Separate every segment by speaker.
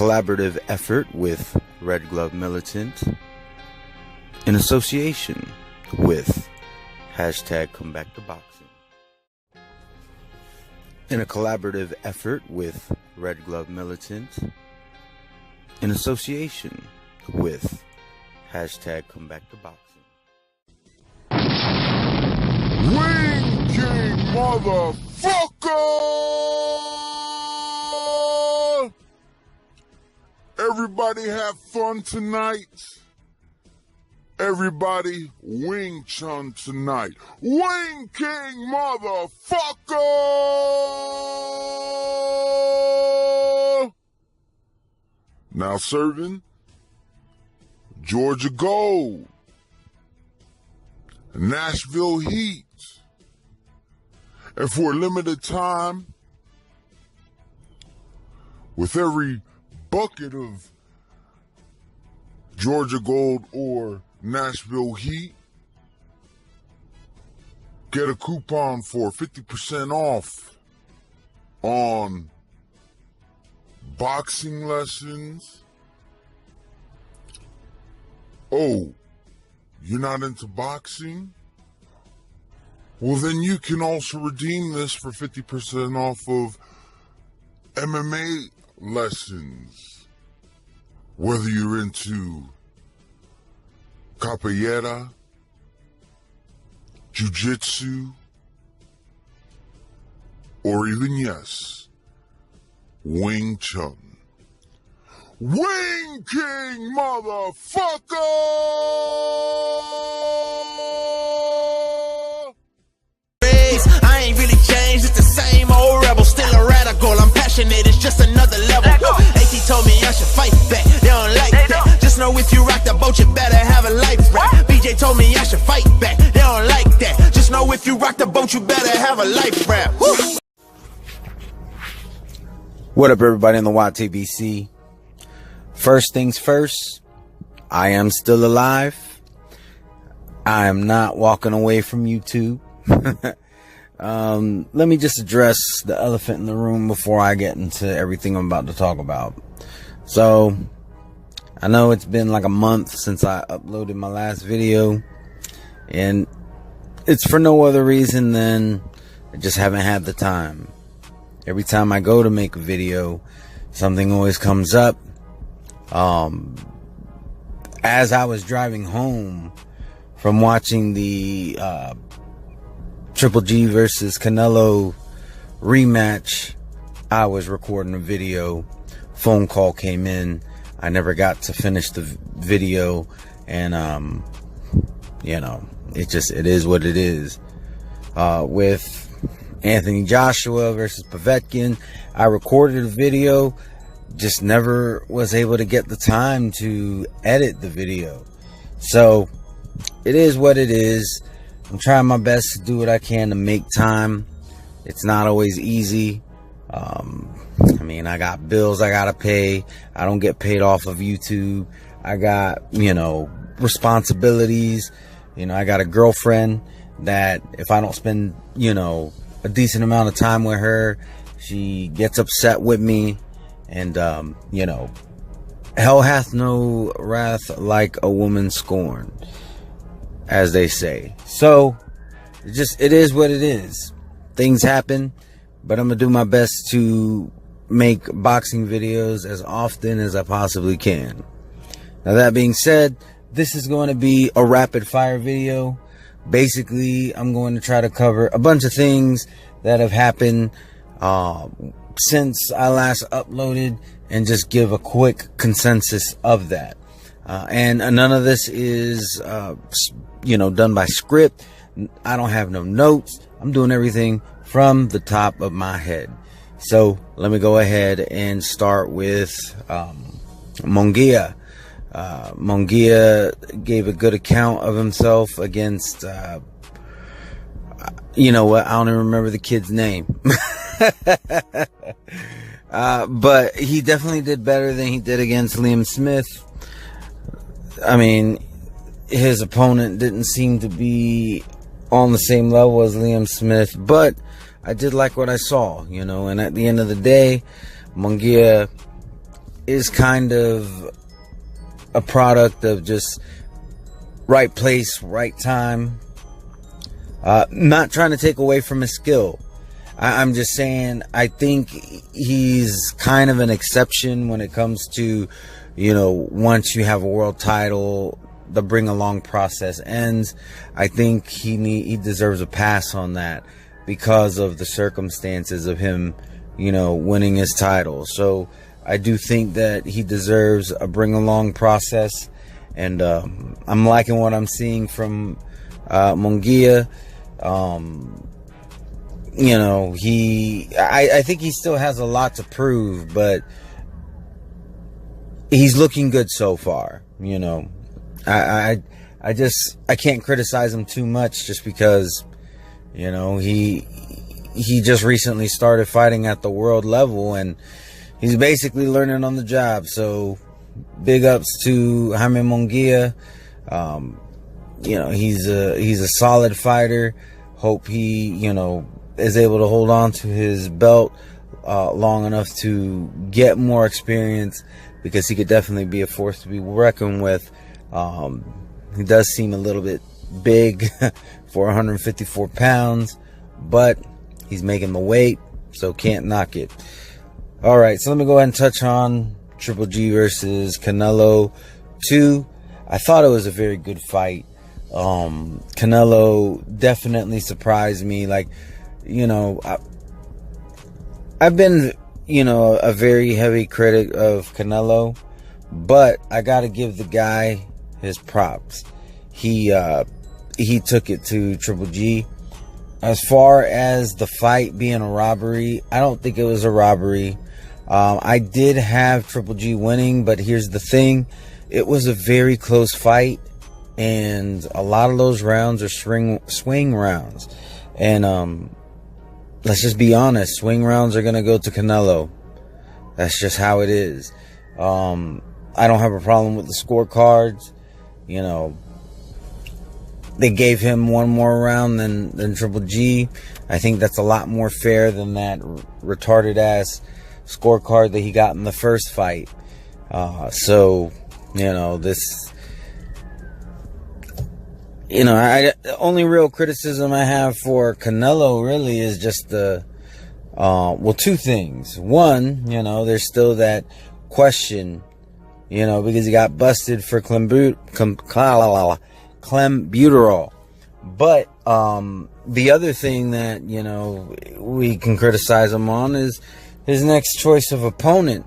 Speaker 1: collaborative effort with Red Glove Militant, in association with #ComeBackToBoxing. In a collaborative effort with Red Glove Militant, in association with #ComeBackToBoxing.
Speaker 2: Wing King motherfucker! Everybody have fun tonight. Everybody Wing Chun tonight. Wing King motherfucker! Now serving Georgia Gold, Nashville Heat. And for a limited time, with every bucket of Georgia Gold or Nashville Heat, get a coupon for 50% off on boxing lessons. Oh, you're not into boxing? Well, then you can also redeem this for 50% off of MMA lessons. Whether you're into capoeira, jiu-jitsu, or even, yes, Wing Chun. Wing King motherfucker!
Speaker 3: I ain't really changed, it's the same old rebel. Still a radical, I'm passionate, it's just another level. AT told me I should fight back, they don't like that. Just know if you rock the boat, you better have a life raft. BJ told me I should fight back, they don't like that. Just know if you rock the boat, you better have a life raft.
Speaker 1: What up, everybody in the YTBC? First things first, I am still alive. I am not walking away from YouTube. Let me just address the elephant in the room before I get into everything I'm about to talk about. So, I know it's been like a month since I uploaded my last video, and it's for no other reason than I just haven't had the time. Every time I go to make a video, something always comes up. As I was driving home from watching the Triple G versus Canelo rematch, I was recording a video. Phone call came in. I never got to finish the video, and you know, it is what it is. With Anthony Joshua versus Povetkin, I recorded a video, just never was able to get the time to edit the video. So it is what it is. I'm trying my best to do what I can to make time. It's not always easy. I mean, I got bills I gotta pay. I don't get paid off of YouTube. I got, responsibilities. I got a girlfriend that if I don't spend, a decent amount of time with her, she gets upset with me. And, hell hath no wrath like a woman scorned, as they say. So, it is what it is. Things happen, but I'm going to do my best to make boxing videos as often as I possibly can. Now, that being said, this is going to be a rapid fire video. Basically, I'm going to try to cover a bunch of things that have happened since I last uploaded, and just give a quick consensus of that. And none of this is, done by script. I don't have no notes. I'm doing everything from the top of my head. So let me go ahead and start with Munguia. Munguia gave a good account of himself against, you know what? I don't even remember the kid's name. But he definitely did better than he did against Liam Smith. I mean, his opponent didn't seem to be on the same level as Liam Smith, but I did like what I saw, and at the end of the day, Munguia is kind of a product of just right place, right time. Not trying to take away from his skill. I'm just saying, I think he's kind of an exception when it comes to, once you have a world title, the bring along process ends. I think he deserves a pass on that because of the circumstances of him, winning his title. So I do think that he deserves a bring along process, and I'm liking what I'm seeing from Munguia. I think he still has a lot to prove, but he's looking good so far. I can't criticize him too much just because, he just recently started fighting at the world level and he's basically learning on the job. So big ups to Jaime Munguia. He's a solid fighter. Hope he, is able to hold on to his belt long enough to get more experience, because he could definitely be a force to be reckoned with. He does seem a little bit big for 154 pounds, but he's making the weight, so can't knock it. All right, so let me go ahead and touch on Triple G versus Canelo 2. I thought it was a very good fight. Canelo definitely surprised me. I've been, a very heavy critic of Canelo, but I got to give the guy his props. He took it to Triple G. As far as the fight being a robbery, I don't think it was a robbery. I did have Triple G winning, but here's the thing. It was a very close fight, and a lot of those rounds are swing rounds. And let's just be honest, swing rounds are going to go to Canelo. That's just how it is. I don't have a problem with the scorecards. They gave him one more round than Triple G. I think that's a lot more fair than that retarded ass scorecard that he got in the first fight. The only real criticism I have for Canelo really is just two things. One, there's still that question, because he got busted for clenbuterol. But the other thing that, we can criticize him on is his next choice of opponent.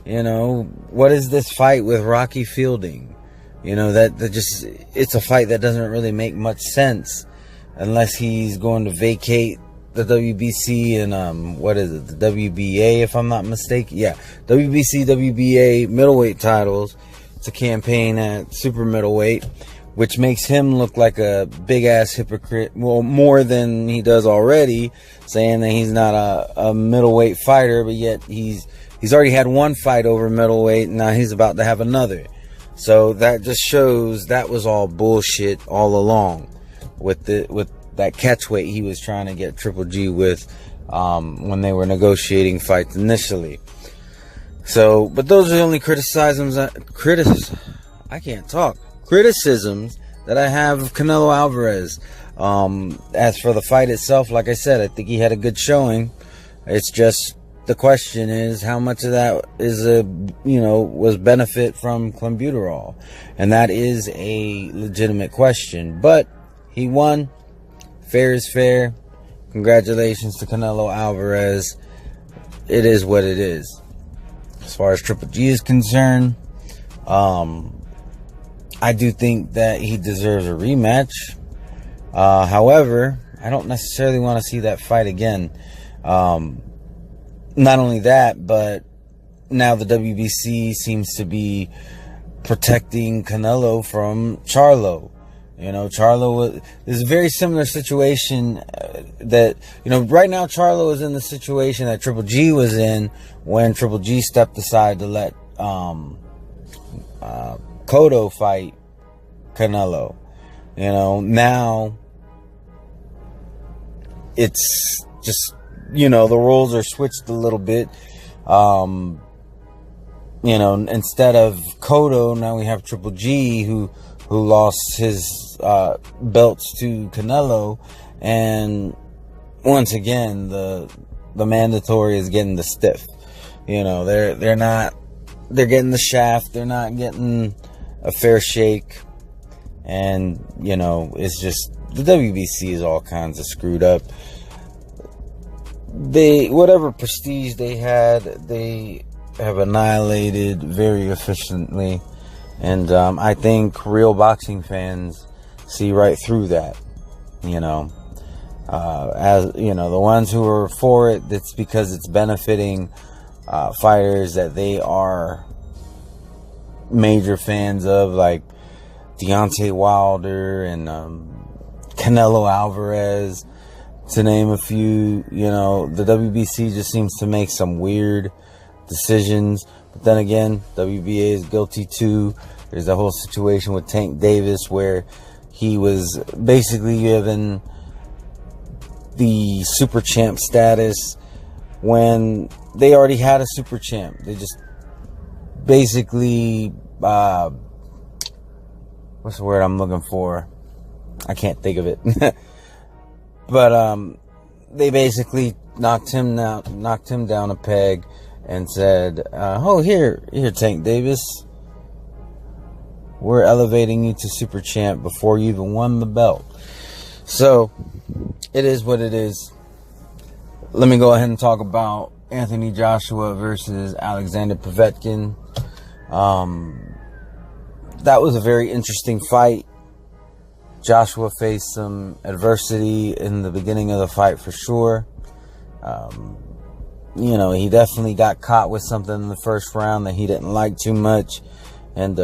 Speaker 1: What is this fight with Rocky Fielding? It's a fight that doesn't really make much sense unless he's going to vacate the WBC and the WBA, if I'm not mistaken. Yeah, WBC, WBA middleweight titles. It's a campaign at super middleweight, which makes him look like a big ass hypocrite. Well, more than he does already, saying that he's not a middleweight fighter, but yet he's already had one fight over middleweight, and now he's about to have another. So that just shows that was all bullshit all along with that catch weight he was trying to get Triple G with when they were negotiating fights initially. So, but those are the only criticisms that I have of Canelo Alvarez. As for the fight itself, like I said, I think he had a good showing. It's just the question is how much of that is was benefit from clenbuterol, and that is a legitimate question. But he won. Fair is fair. Congratulations to Canelo Alvarez. It is what it is. As far as Triple G is concerned, I do think that he deserves a rematch. However, I don't necessarily want to see that fight again. Not only that, but now the WBC seems to be protecting Canelo from Charlo. Charlo is a very similar situation that, right now Charlo is in the situation that Triple G was in when Triple G stepped aside to let Cotto fight Canelo. Now it's just, the roles are switched a little bit. you know, instead of Cotto, now we have Triple G, who lost his belts to Canelo. And once again, the mandatory is getting the stiff. You know, they're getting the shaft. They're not getting a fair shake. And, you know, it's just, the WBC is all kinds of screwed up. Whatever prestige they had, they have annihilated very efficiently. And I think real boxing fans see right through that. You know, as you know, the ones who are for it, that's because it's benefiting fighters that they are major fans of, like Deontay Wilder and Canelo Alvarez, to name a few. You know, the WBC just seems to make some weird decisions. But then again, WBA is guilty too. There's a whole situation with Tank Davis where he was basically given the super champ status when they already had a super champ. They just basically, what's the word I'm looking for? I can't think of it. But they basically knocked him down a peg and said, "Oh, here, Tank Davis. We're elevating you to super champ before you even won the belt." So it is what it is. Let me go ahead and talk about Anthony Joshua versus Alexander Povetkin. That was a very interesting fight. Joshua faced some adversity in the beginning of the fight for sure. You know, he definitely got caught with something in the first round that he didn't like too much. And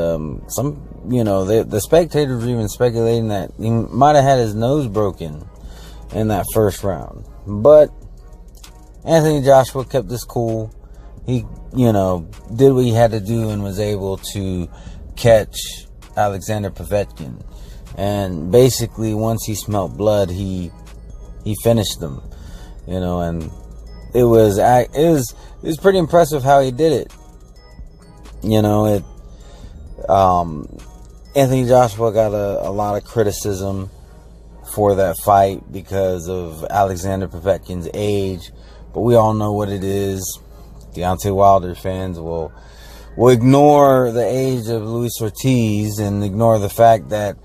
Speaker 1: some, you know, the spectators were even speculating that he might have had his nose broken in that first round. But Anthony Joshua kept this cool. He, you know, did what he had to do and was able to catch Alexander Povetkin. And basically, once he smelt blood, he finished them. You know, and it was pretty impressive how he did it. You know, Anthony Joshua got a lot of criticism for that fight because of Alexander Povetkin's age, but we all know what it is. Deontay Wilder fans will ignore the age of Luis Ortiz and ignore the fact that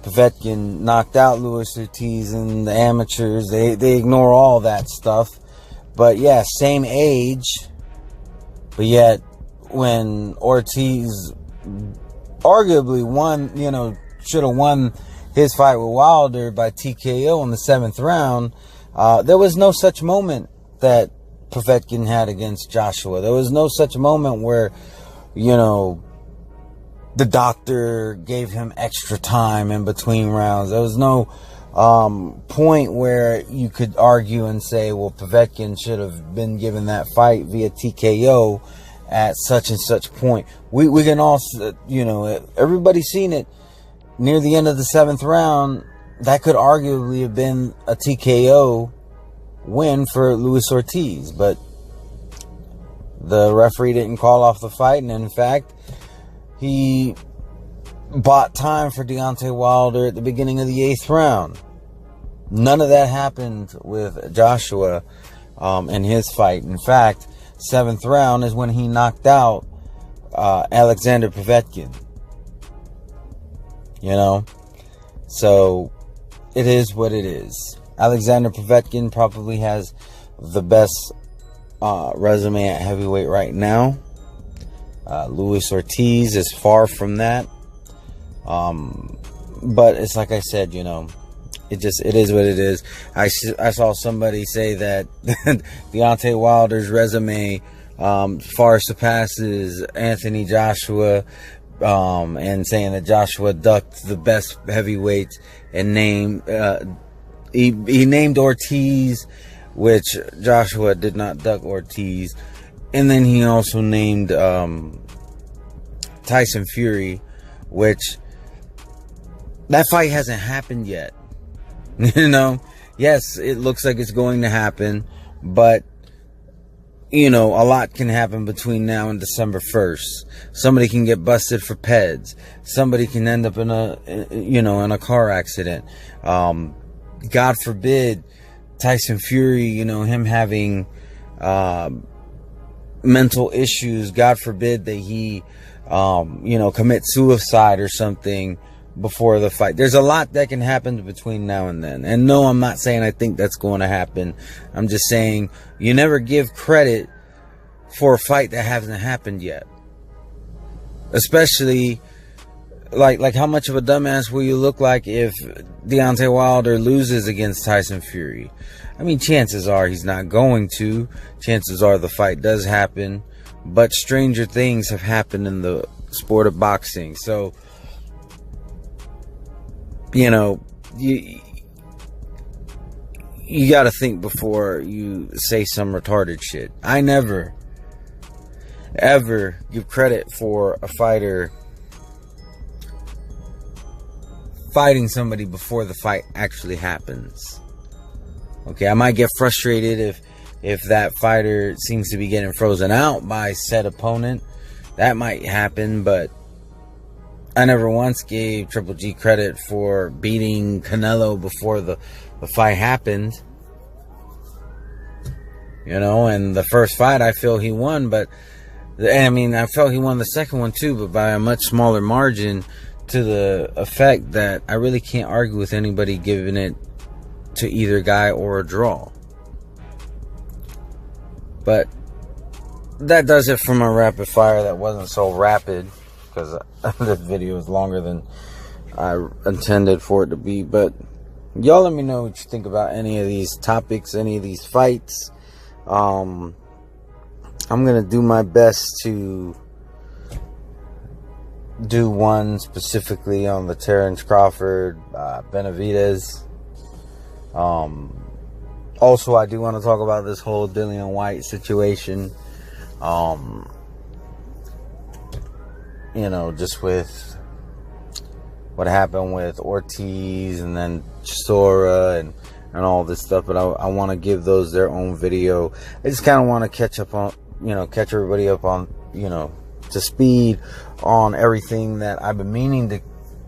Speaker 1: Povetkin knocked out Luis Ortiz in the amateurs. They ignore all that stuff. But yeah, same age, but yet when Ortiz arguably won, you know, should have won his fight with Wilder by TKO in the 7th round, there was no such moment that Povetkin had against Joshua. There was no such moment where, you know, the doctor gave him extra time in between rounds. There was no point where you could argue and say, well, Povetkin should have been given that fight via TKO at such and such point. We can all, you know, everybody's seen it near the end of the 7th round. That could arguably have been a TKO win for Luis Ortiz, but the referee didn't call off the fight, and in fact, he bought time for Deontay Wilder at the beginning of the 8th round. None of that happened with Joshua in his fight. In fact, 7th round is when he knocked out Alexander Povetkin. You know? So, it is what it is. Alexander Povetkin probably has the best resume at heavyweight right now. Luis Ortiz is far from that. But it's like I said, you know, it is what it is. I saw somebody say that Deontay Wilder's resume far surpasses Anthony Joshua, and saying that Joshua ducked the best heavyweights and named he named Ortiz, which Joshua did not duck Ortiz. And then he also named Tyson Fury, which that fight hasn't happened yet. You know, yes, it looks like it's going to happen, but you know, a lot can happen between now and December 1st. Somebody can get busted for peds. Somebody can end up in a car accident. God forbid, Tyson Fury, you know, him having mental issues. God forbid that he, commit suicide or something before the fight. There's a lot that can happen between now and then. And no, I'm not saying I think that's going to happen. I'm just saying you never give credit for a fight that hasn't happened yet. Especially, like how much of a dumbass will you look like if Deontay Wilder loses against Tyson Fury? I mean, chances are he's not going to. Chances are the fight does happen. But stranger things have happened in the sport of boxing. So, you know, you got to think before you say some retarded shit. I never, ever give credit for a fighter fighting somebody before the fight actually happens. Okay, I might get frustrated if that fighter seems to be getting frozen out by said opponent. That might happen, but I never once gave Triple G credit for beating Canelo before the fight happened. You know, and the first fight I feel he won, but I mean, I felt he won the second one too, but by a much smaller margin, to the effect that I really can't argue with anybody giving it to either guy or a draw. But that does it for my rapid fire. That wasn't so rapid because this video is longer than I intended for it to be. But y'all let me know what you think about any of these topics, any of these fights. I'm gonna do my best to do one specifically on the Terence Crawford Benavidez. Also, I do want to talk about this whole Dillian White situation. You know, just with what happened with Ortiz and then Chisora and all this stuff. But I want to give those their own video. I just kind of want to catch everybody up on, to speed on everything that I've been meaning to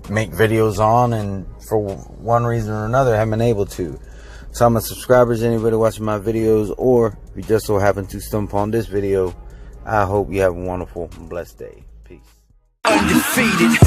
Speaker 1: make videos on, and for one reason or another haven't been able to. So I'm a subscribers, anybody watching my videos, or if you just so happen to stumble upon this video, I hope you have a wonderful and blessed day. Peace.
Speaker 3: Undefeated.